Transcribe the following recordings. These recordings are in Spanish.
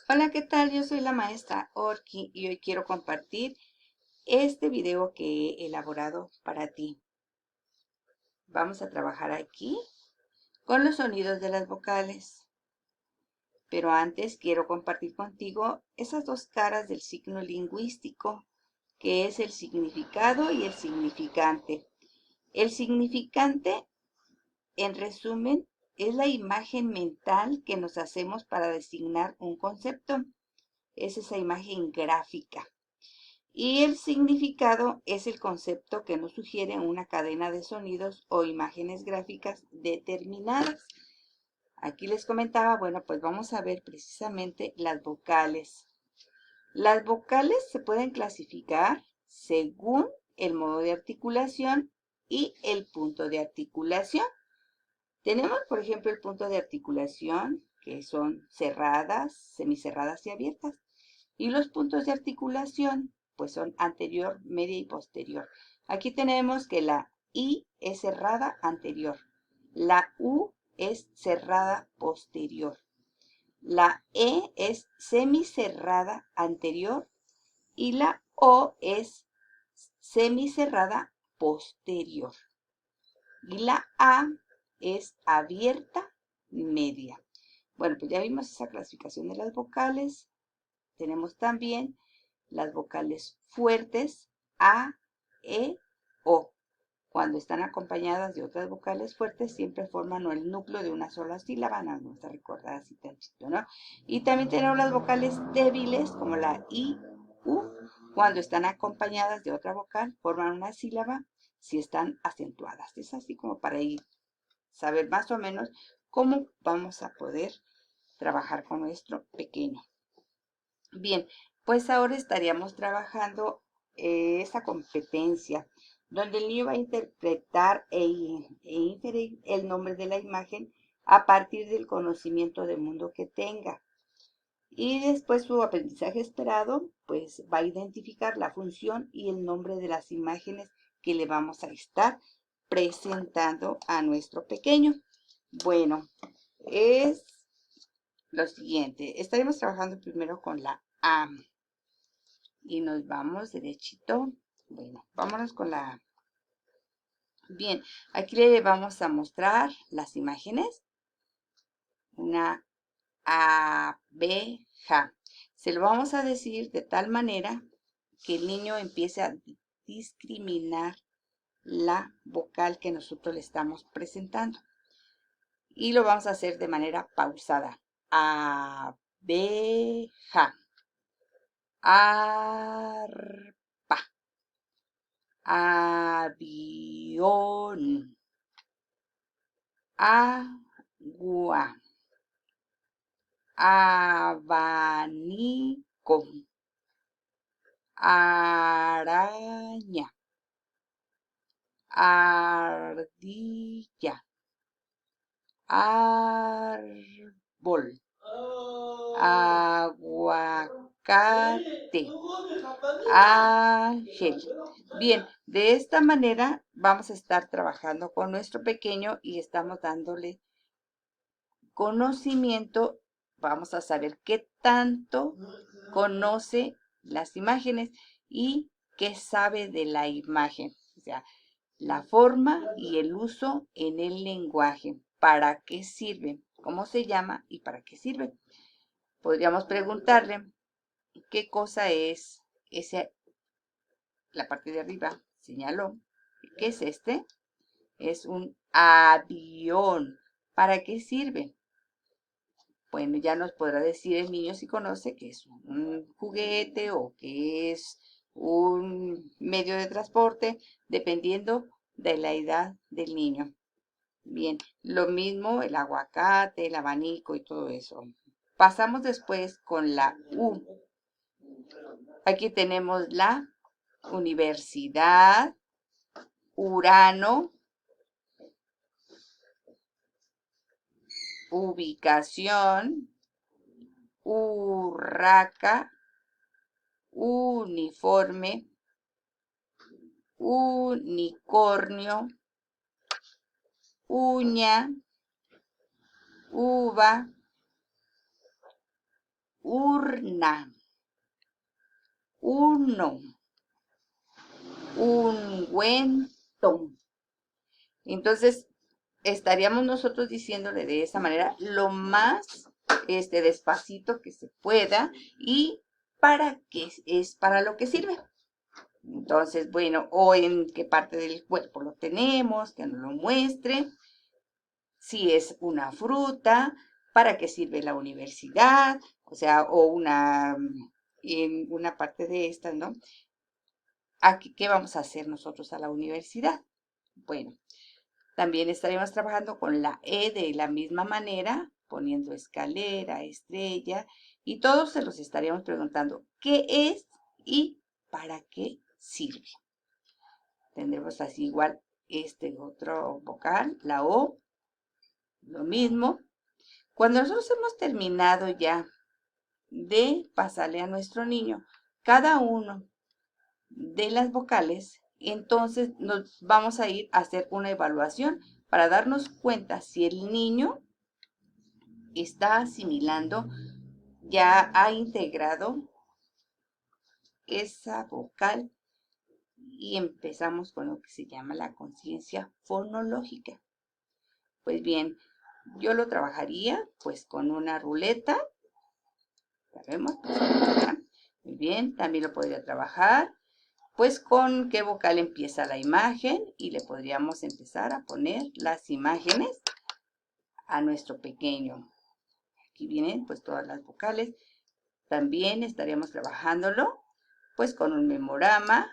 Hola, ¿qué tal? Yo soy la maestra Orki y hoy quiero compartir este video que he elaborado para ti. Vamos a trabajar aquí con los sonidos de las vocales. Pero antes quiero compartir contigo esas dos caras del signo lingüístico, que es el significado y el significante. El significante, en resumen, es la imagen mental que nos hacemos para designar un concepto. Es esa imagen gráfica. Y el significado es el concepto que nos sugiere una cadena de sonidos o imágenes gráficas determinadas. Aquí les comentaba, bueno, pues vamos a ver precisamente las vocales. Las vocales se pueden clasificar según el modo de articulación y el punto de articulación. Tenemos, por ejemplo, el punto de articulación, que son cerradas, semicerradas y abiertas. Y los puntos de articulación, pues son anterior, media y posterior. Aquí tenemos que la I es cerrada anterior. La U es cerrada posterior. La E es semicerrada anterior. Y la O es semicerrada posterior. Y la A es abierta media. Bueno, pues ya vimos esa clasificación de las vocales. Tenemos también las vocales fuertes A, E, O. Cuando están acompañadas de otras vocales fuertes, siempre forman el núcleo de una sola sílaba, no vamos a recordar así tantito, ¿no? Y también tenemos las vocales débiles, como la I, U. Cuando están acompañadas de otra vocal, forman una sílaba si están acentuadas. Es así como para saber más o menos cómo vamos a poder trabajar con nuestro pequeño. Bien, pues ahora estaríamos trabajando esa competencia, donde el niño va a interpretar e inferir el nombre de la imagen a partir del conocimiento del mundo que tenga. Y después su aprendizaje esperado, pues va a identificar la función y el nombre de las imágenes que le vamos a estar presentando a nuestro pequeño. Bueno, es lo siguiente. Estaremos trabajando primero con la A. Y nos vamos derechito. Bueno, vámonos con la A. Bien, aquí le vamos a mostrar las imágenes. Una abeja. Se lo vamos a decir de tal manera que el niño empiece a discriminar la vocal que nosotros le estamos presentando. Y lo vamos a hacer de manera pausada. Abeja. Arpa. Avión. Agua. Abanico. Araña. Ardilla. Árbol. Aguacate. Ángel. Bien, de esta manera vamos a estar trabajando con nuestro pequeño y estamos dándole conocimiento. Vamos a saber qué tanto conoce las imágenes y qué sabe de la imagen. O sea, la forma y el uso en el lenguaje. ¿Para qué sirve? ¿Cómo se llama y para qué sirve? Podríamos preguntarle qué cosa es ese, la parte de arriba señaló. ¿Qué es este? Es un avión. ¿Para qué sirve? Bueno, ya nos podrá decir el niño si conoce que es un juguete o que es un medio de transporte, dependiendo de la edad del niño. Bien, lo mismo el aguacate, el abanico y todo eso. Pasamos después con la U. Aquí tenemos la universidad, Urano, ubicación, urraca, uniforme, unicornio, uña, uva, urna, uno, ungüento. Entonces, estaríamos nosotros diciéndole de esa manera lo más despacito que se pueda y para qué es para lo que sirve. Entonces, bueno, o en qué parte del cuerpo lo tenemos, que nos lo muestre. Si es una fruta, para qué sirve la universidad, o sea, o en una parte de estas, ¿no? Aquí, ¿qué vamos a hacer nosotros a la universidad? Bueno, también estaremos trabajando con la E de la misma manera, poniendo escalera, estrella, y todos se los estaríamos preguntando, ¿qué es y para qué sirve? Tendremos así igual otro vocal, la O, lo mismo. Cuando nosotros hemos terminado ya de pasarle a nuestro niño cada uno de las vocales, entonces nos vamos a ir a hacer una evaluación para darnos cuenta si el niño está asimilando, ya ha integrado esa vocal y empezamos con lo que se llama la conciencia fonológica. Pues bien, yo lo trabajaría pues con una ruleta. ¿Sabemos? Muy bien, también lo podría trabajar pues con qué vocal empieza la imagen y le podríamos empezar a poner las imágenes a nuestro pequeño. Aquí vienen pues todas las vocales. También estaríamos trabajándolo pues con un memorama,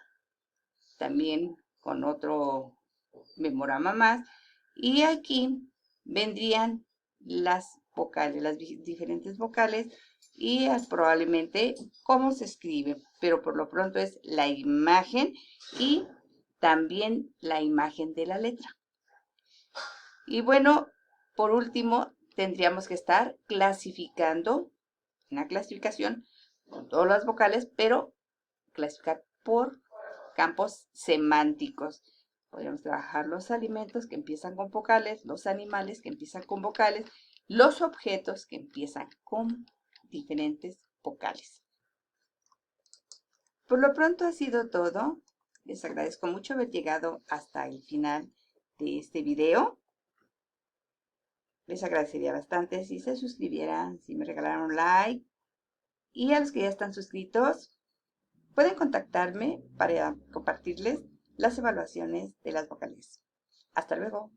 también con otro memorama más. Y aquí vendrían las vocales, las diferentes vocales y probablemente cómo se escribe, pero por lo pronto es la imagen y también la imagen de la letra. Y bueno, por último, tendríamos que estar clasificando, una clasificación con todas las vocales, pero clasificar por campos semánticos. Podríamos trabajar los alimentos que empiezan con vocales, los animales que empiezan con vocales, los objetos que empiezan con diferentes vocales. Por lo pronto ha sido todo. Les agradezco mucho haber llegado hasta el final de este video. Les agradecería bastante si se suscribieran, si me regalaran un like. Y a los que ya están suscritos, pueden contactarme para compartirles las evaluaciones de las vocales. Hasta luego.